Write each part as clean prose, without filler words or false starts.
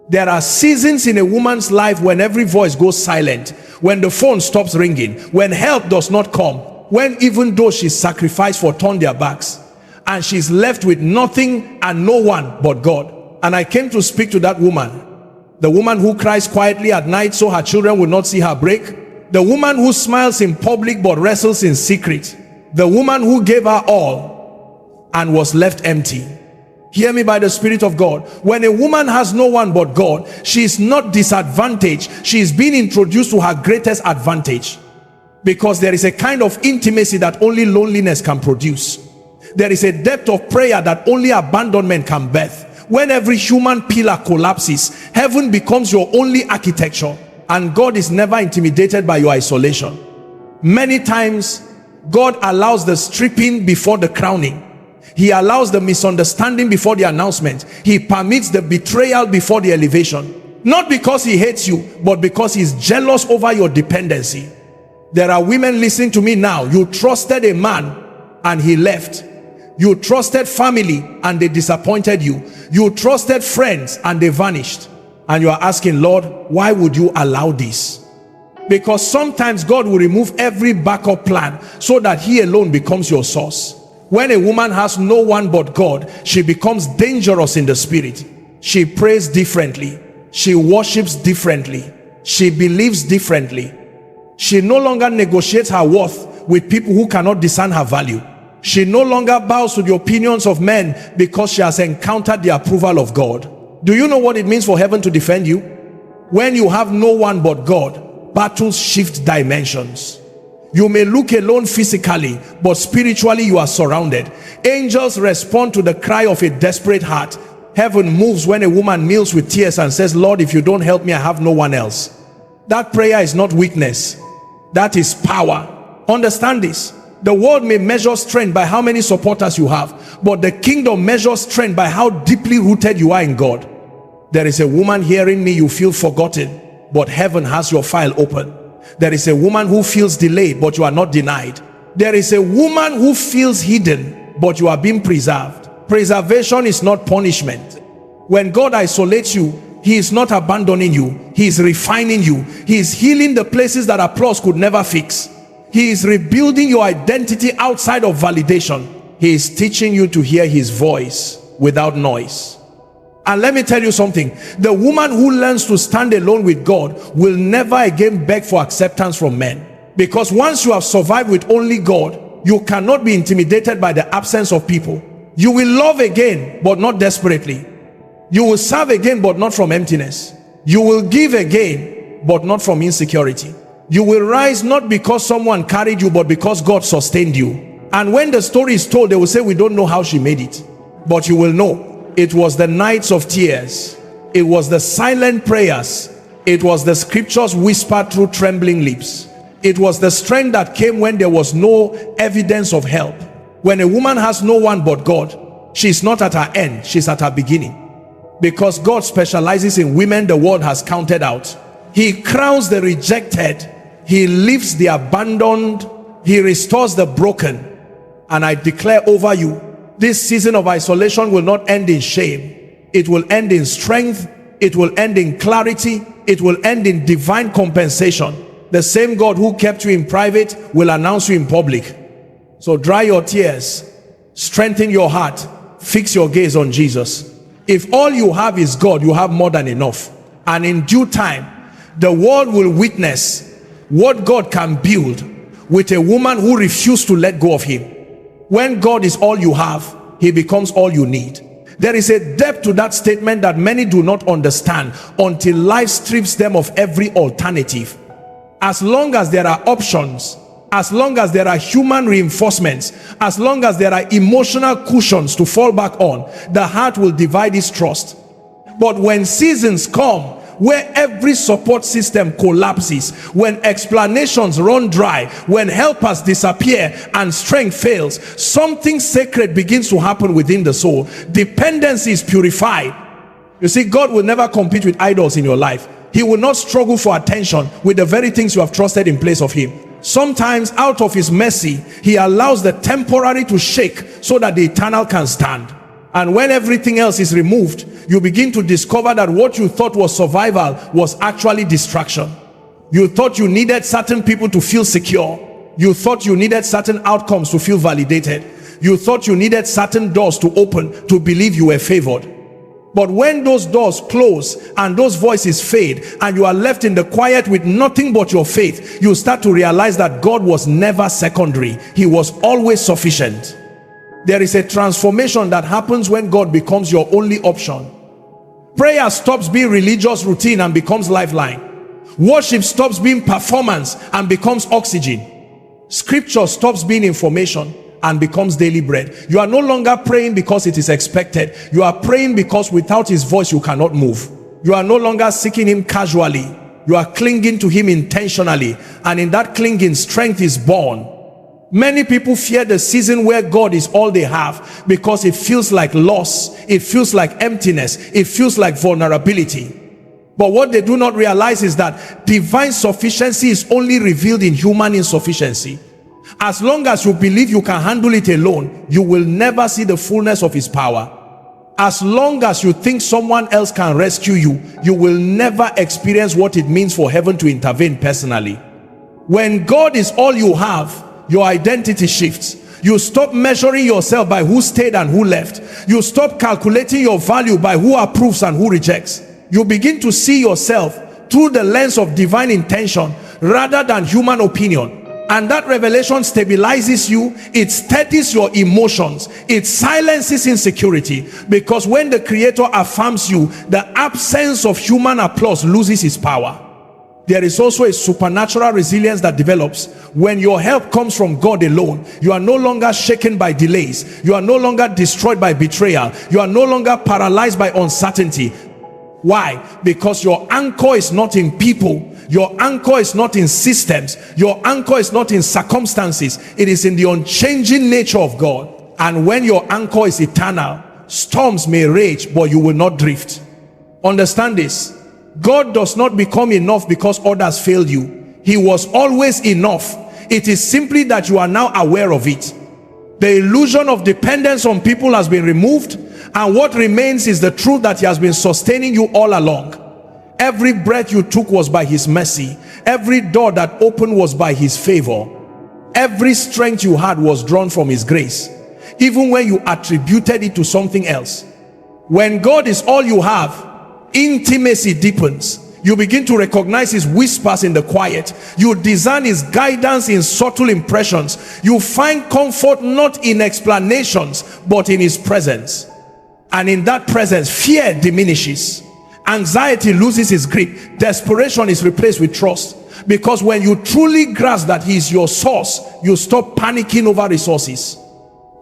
There are seasons in a woman's life when every voice goes silent, when the phone stops ringing, when help does not come, when even though she's sacrificed for turn their backs, and she's left with nothing and no one but God. And I came to speak to that woman, the woman who cries quietly at night so her children will not see her break, the woman who smiles in public but wrestles in secret, the woman who gave her all and was left empty. Hear me by the Spirit of God. When a woman has no one but God, she is not disadvantaged. She is being introduced to her greatest advantage, because there is a kind of intimacy that only loneliness can produce. There is a depth of prayer that only abandonment can birth. When every human pillar collapses, heaven becomes your only architecture, and God is never intimidated by your isolation. Many times God allows the stripping before the crowning. He allows the misunderstanding before the announcement. He permits the betrayal before the elevation. Not because he hates you, but because he's jealous over your dependency. There are women listening to me now. You trusted a man and he left. You trusted family and they disappointed you. You trusted friends and they vanished. And you are asking, Lord, why would you allow this? Because sometimes God will remove every backup plan so that he alone becomes your source. When a woman has no one but God, she becomes dangerous in the spirit. She prays differently. She worships differently. She believes differently. She no longer negotiates her worth with people who cannot discern her value. She no longer bows to the opinions of men because she has encountered the approval of God. Do you know what it means for heaven to defend you? When you have no one but God, battles shift dimensions. You may look alone physically, but spiritually you are surrounded. Angels respond to the cry of a desperate heart. Heaven moves when a woman kneels with tears and says, Lord, if you don't help me, I have no one else. That prayer is not weakness. That is power. Understand this. The world may measure strength by how many supporters you have, but the kingdom measures strength by how deeply rooted you are in God. There is a woman hearing me, you feel forgotten, but heaven has your file open. There is a woman who feels delayed, but you are not denied. There is a woman who feels hidden, but you are being preserved. Preservation is not punishment. When God isolates you, he is not abandoning you. He is refining you. He is healing the places that applause could never fix. He is rebuilding your identity outside of validation. He is teaching you to hear his voice without noise. And let me tell you something. The woman who learns to stand alone with God will never again beg for acceptance from men. Because once you have survived with only God, you cannot be intimidated by the absence of people. You will love again, but not desperately. You will serve again, but not from emptiness. You will give again, but not from insecurity. You will rise not because someone carried you, but because God sustained you. And when the story is told, they will say, we don't know how she made it. But you will know. It was the nights of tears. It was the silent prayers. It was the scriptures whispered through trembling lips. It was the strength that came when there was no evidence of help. When a woman has no one but God, she's not at her end, she's at her beginning. Because God specializes in women the world has counted out. He crowns the rejected. He lifts the abandoned. He restores the broken. And I declare over you, this season of isolation will not end in shame. It will end in strength. It will end in clarity. It will end in divine compensation. The same God who kept you in private will announce you in public. So dry your tears, strengthen your heart, fix your gaze on Jesus. If all you have is God, you have more than enough. And in due time, the world will witness what God can build with a woman who refused to let go of him. When God is all you have, he becomes all you need. There is a depth to that statement that many do not understand until life strips them of every alternative. As long as there are options, as long as there are human reinforcements, as long as there are emotional cushions to fall back on, the heart will divide its trust. But when seasons come where every support system collapses, when explanations run dry, when helpers disappear and strength fails, something sacred begins to happen within the soul. Dependency is purified. You see, God will never compete with idols in your life. He will not struggle for attention with the very things you have trusted in place of him. Sometimes out of his mercy, he allows the temporary to shake so that the eternal can stand. And when everything else is removed, you begin to discover that what you thought was survival was actually distraction. You thought you needed certain people to feel secure. You thought you needed certain outcomes to feel validated. You thought you needed certain doors to open to believe you were favored. But when those doors close and those voices fade and you are left in the quiet with nothing but your faith, you start to realize that God was never secondary. He was always sufficient. There is a transformation that happens when God becomes your only option. Prayer stops being religious routine and becomes lifeline. Worship stops being performance and becomes oxygen. Scripture stops being information and becomes daily bread. You are no longer praying because it is expected. You are praying because without his voice you cannot move. You are no longer seeking him casually. You are clinging to him intentionally, and in that clinging, strength is born. Many people fear the season where God is all they have because it feels like loss, it feels like emptiness, it feels like vulnerability. But what they do not realize is that divine sufficiency is only revealed in human insufficiency. As long as you believe you can handle it alone, you will never see the fullness of his power. As long as you think someone else can rescue you, you will never experience what it means for heaven to intervene personally. When God is all you have, your identity shifts. You stop measuring yourself by who stayed and who left. You stop calculating your value by who approves and who rejects. You begin to see yourself through the lens of divine intention rather than human opinion. And that revelation stabilizes you. It steadies your emotions. It silences insecurity, because when the Creator affirms you, the absence of human applause loses its power. There is also a supernatural resilience that develops when your help comes from God alone. You are no longer shaken by delays. You are no longer destroyed by betrayal. You are no longer paralyzed by uncertainty. Why? Because your anchor is not in people. Your anchor is not in systems. Your anchor is not in circumstances. It is in the unchanging nature of God. And when your anchor is eternal, storms may rage, but you will not drift. Understand this. God does not become enough because others failed you. He was always enough. It is simply that you are now aware of it. The illusion of dependence on people has been removed, and what remains is the truth that he has been sustaining you all along. Every breath you took was by his mercy. Every door that opened was by his favor. Every strength you had was drawn from his grace, even when you attributed it to something else. When God is all you have, intimacy deepens. You begin to recognize his whispers in the quiet. You discern his guidance in subtle impressions. You find comfort not in explanations, but in his presence. And in that presence, fear diminishes. Anxiety loses its grip. Desperation is replaced with trust. Because when you truly grasp that he is your source, you stop panicking over resources.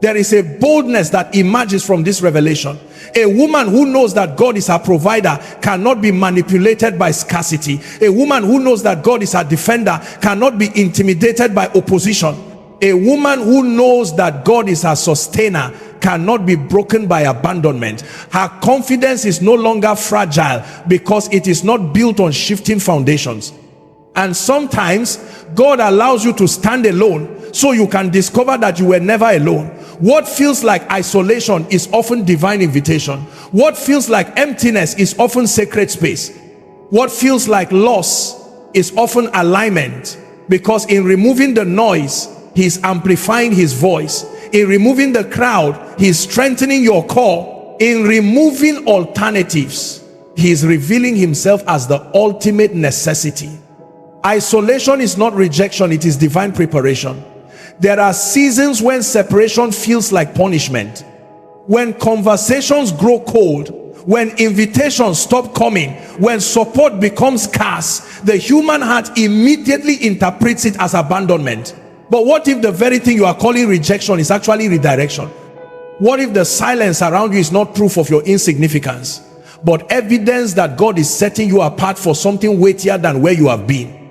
There is a boldness that emerges from this revelation. A woman who knows that God is her provider cannot be manipulated by scarcity. A woman who knows that God is her defender cannot be intimidated by opposition. A woman who knows that God is her sustainer cannot be broken by abandonment. Her confidence is no longer fragile because it is not built on shifting foundations. And sometimes God allows you to stand alone so you can discover that you were never alone. What feels like isolation is often divine invitation. What feels like emptiness is often sacred space. What feels like loss is often alignment, because in removing the noise, he's amplifying his voice. In removing the crowd, he's strengthening your core. In removing alternatives, he's revealing himself as the ultimate necessity. Isolation is not rejection, it is divine preparation. There are seasons when separation feels like punishment, when conversations grow cold, when invitations stop coming, when support becomes scarce. The human heart immediately interprets it as abandonment. But what if the very thing you are calling rejection is actually redirection? What if the silence around you is not proof of your insignificance, but evidence that God is setting you apart for something weightier than where you have been?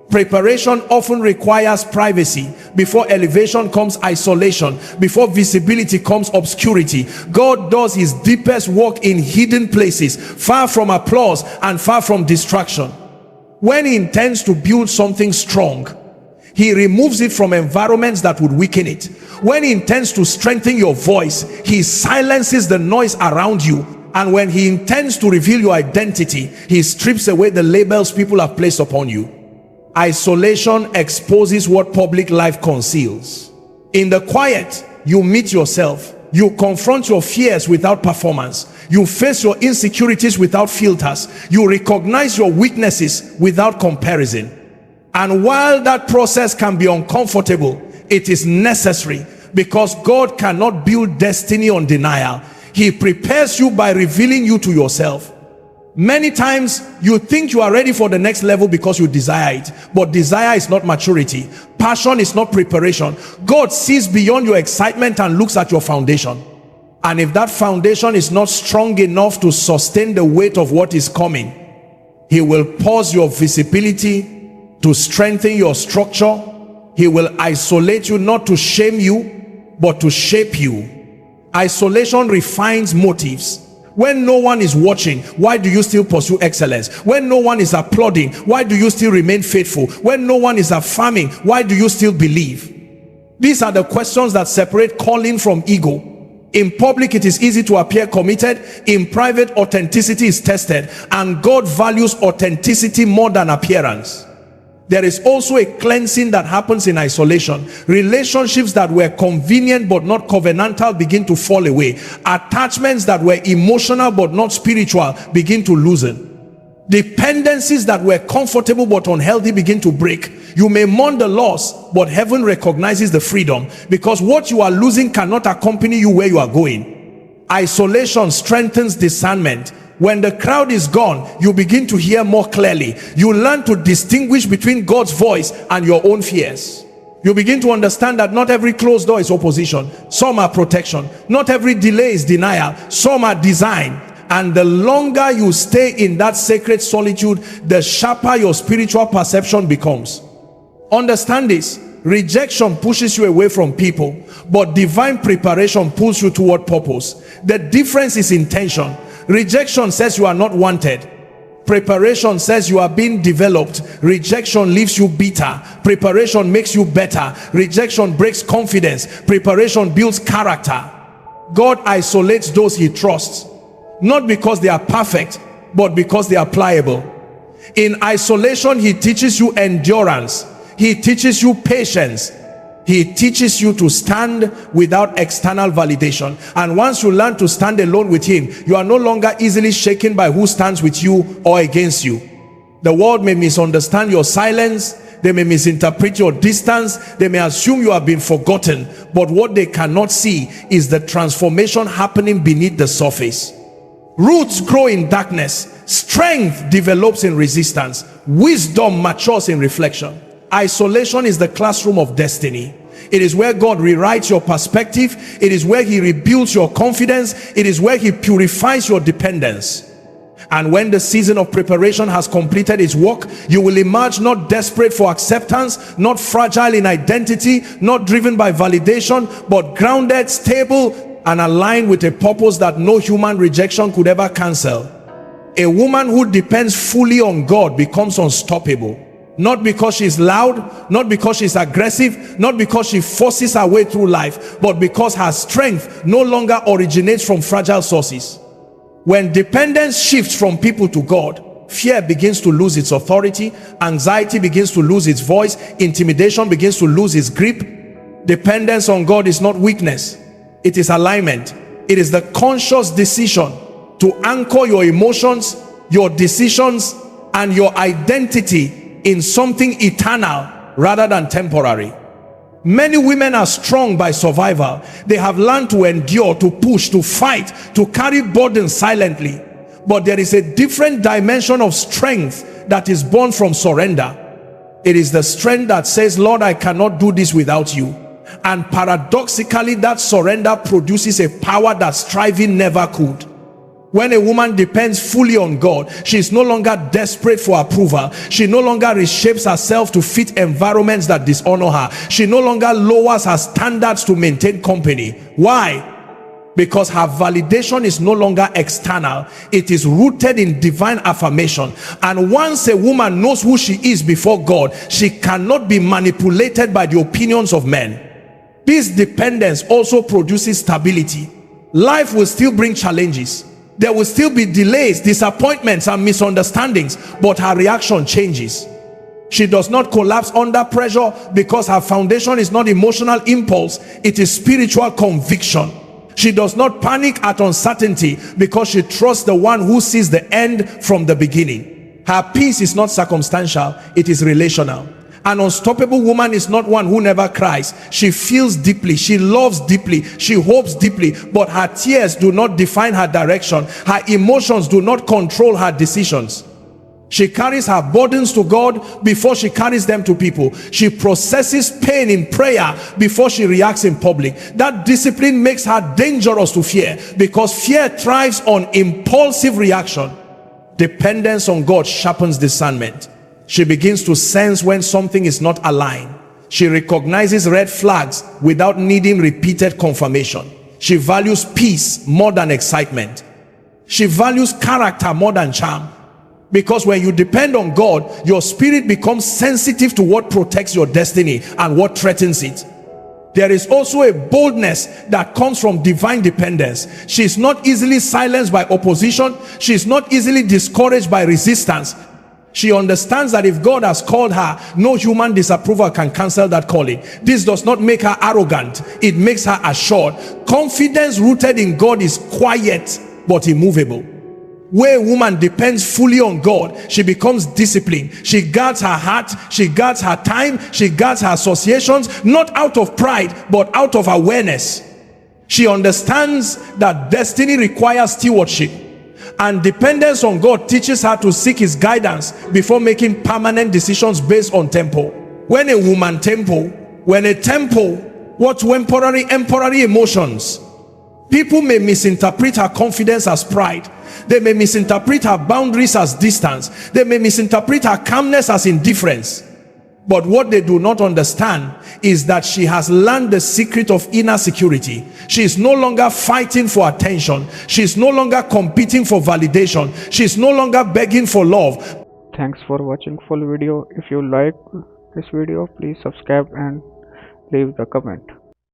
Preparation often requires privacy. Before elevation comes isolation. Before visibility comes obscurity. God does his deepest work in hidden places, far from applause and far from distraction. When he intends to build something strong, He removes it from environments that would weaken it. When he intends to strengthen your voice, he silences the noise around you. And when he intends to reveal your identity, he strips away the labels people have placed upon you. Isolation exposes what public life conceals. In the quiet, you meet yourself. You confront your fears without performance. You face your insecurities without filters. You recognize your weaknesses without comparison. And while that process can be uncomfortable, it is necessary, because God cannot build destiny on denial. He prepares you by revealing you to yourself. Many times you think you are ready for the next level because you desire it, but desire is not maturity. Passion is not preparation. God sees beyond your excitement and looks at your foundation. And if that foundation is not strong enough to sustain the weight of what is coming, he will pause your visibility to strengthen your structure. He will isolate you, not to shame you, but to shape you. Isolation refines motives. When no one is watching, why do you still pursue excellence? When no one is applauding, why do you still remain faithful? When no one is affirming, why do you still believe? These are the questions that separate calling from ego. In public, it is easy to appear committed. In private, authenticity is tested, and God values authenticity more than appearance. There is also a cleansing that happens in isolation. Relationships that were convenient but not covenantal begin to fall away. Attachments that were emotional but not spiritual begin to loosen. Dependencies that were comfortable but unhealthy begin to break. You may mourn the loss, but heaven recognizes the freedom, because what you are losing cannot accompany you where you are going. Isolation strengthens discernment. When the crowd is gone, you begin to hear more clearly. You learn to distinguish between God's voice and your own fears. You begin to understand that not every closed door is opposition. Some are protection. Not every delay is denial. Some are design. And the longer you stay in that sacred solitude, the sharper your spiritual perception becomes. Understand this. Rejection pushes you away from people, but divine preparation pulls you toward purpose. The difference is intention. Rejection says you are not wanted. Preparation says you are being developed. Rejection leaves you bitter. Preparation makes you better. Rejection breaks confidence. Preparation builds character. God isolates those he trusts, not because they are perfect, but because they are pliable. In isolation, he teaches you endurance. He teaches you patience. He teaches you to stand without external validation. And once you learn to stand alone with him, you are no longer easily shaken by who stands with you or against you. The world may misunderstand your silence. They may misinterpret your distance. They may assume you have been forgotten. But what they cannot see is the transformation happening beneath the surface. Roots grow in darkness. Strength develops in resistance. Wisdom matures in reflection. Isolation is the classroom of destiny. It is where God rewrites your perspective. It is where he rebuilds your confidence. It is where he purifies your dependence. And when the season of preparation has completed its work, you will emerge not desperate for acceptance, not fragile in identity, not driven by validation, but grounded, stable, and aligned with a purpose that no human rejection could ever cancel. A woman who depends fully on God becomes unstoppable. Not because she's loud, not because she's aggressive, not because she forces her way through life, but because her strength no longer originates from fragile sources. When dependence shifts from people to God, fear begins to lose its authority, anxiety begins to lose its voice, intimidation begins to lose its grip. Dependence on God is not weakness, it is alignment. It is the conscious decision to anchor your emotions, your decisions, and your identity in something eternal rather than temporary. Many women are strong by survival. They have learned to endure, to push, to fight, to carry burdens silently. But there is a different dimension of strength that is born from surrender. It is the strength that says, Lord, I cannot do this without you. And paradoxically, that surrender produces a power that striving never could. When a woman depends fully on God, she is no longer desperate for approval. She no longer reshapes herself to fit environments that dishonor her. She no longer lowers her standards to maintain company. Why? because her validation is no longer external. It is rooted in divine affirmation. And once a woman knows who she is before God, she cannot be manipulated by the opinions of men. This dependence also produces stability. Life will still bring challenges. There will still be delays, disappointments, and misunderstandings, but her reaction changes. She does not collapse under pressure because her foundation is not emotional impulse, it is spiritual conviction. She does not panic at uncertainty because she trusts the one who sees the end from the beginning. Her peace is not circumstantial, it is relational. An unstoppable woman is not one who never cries. She feels deeply, she loves deeply, she hopes deeply, but her tears do not define her direction. Her emotions do not control her decisions. She carries her burdens to God before she carries them to people. She processes pain in prayer before she reacts in public. That discipline makes her dangerous to fear, because fear thrives on impulsive reaction. Dependence on God sharpens discernment. She begins to sense when something is not aligned. She recognizes red flags without needing repeated confirmation. She values peace more than excitement. She values character more than charm. Because when you depend on God, your spirit becomes sensitive to what protects your destiny and what threatens it. There is also a boldness that comes from divine dependence. She is not easily silenced by opposition. She is not easily discouraged by resistance. She understands that if God has called her, no human disapproval can cancel that calling. This does not make her arrogant. It makes her assured. Confidence rooted in God is quiet but immovable. Where a woman depends fully on God, she becomes disciplined. She guards her heart, she guards her time, she guards her associations, not out of pride, but out of awareness. She understands that destiny requires stewardship, and dependence on God teaches her to seek his guidance before making permanent decisions based on tempo. When a tempo, what temporary emotions? People may misinterpret her confidence as pride. They may misinterpret her boundaries as distance. They may misinterpret her calmness as indifference. But what they do not understand is that she has learned the secret of inner security. She is no longer fighting for attention. She is no longer competing for validation. She is no longer begging for love. Thanks for watching full video. If you like this video, please subscribe and leave the comment.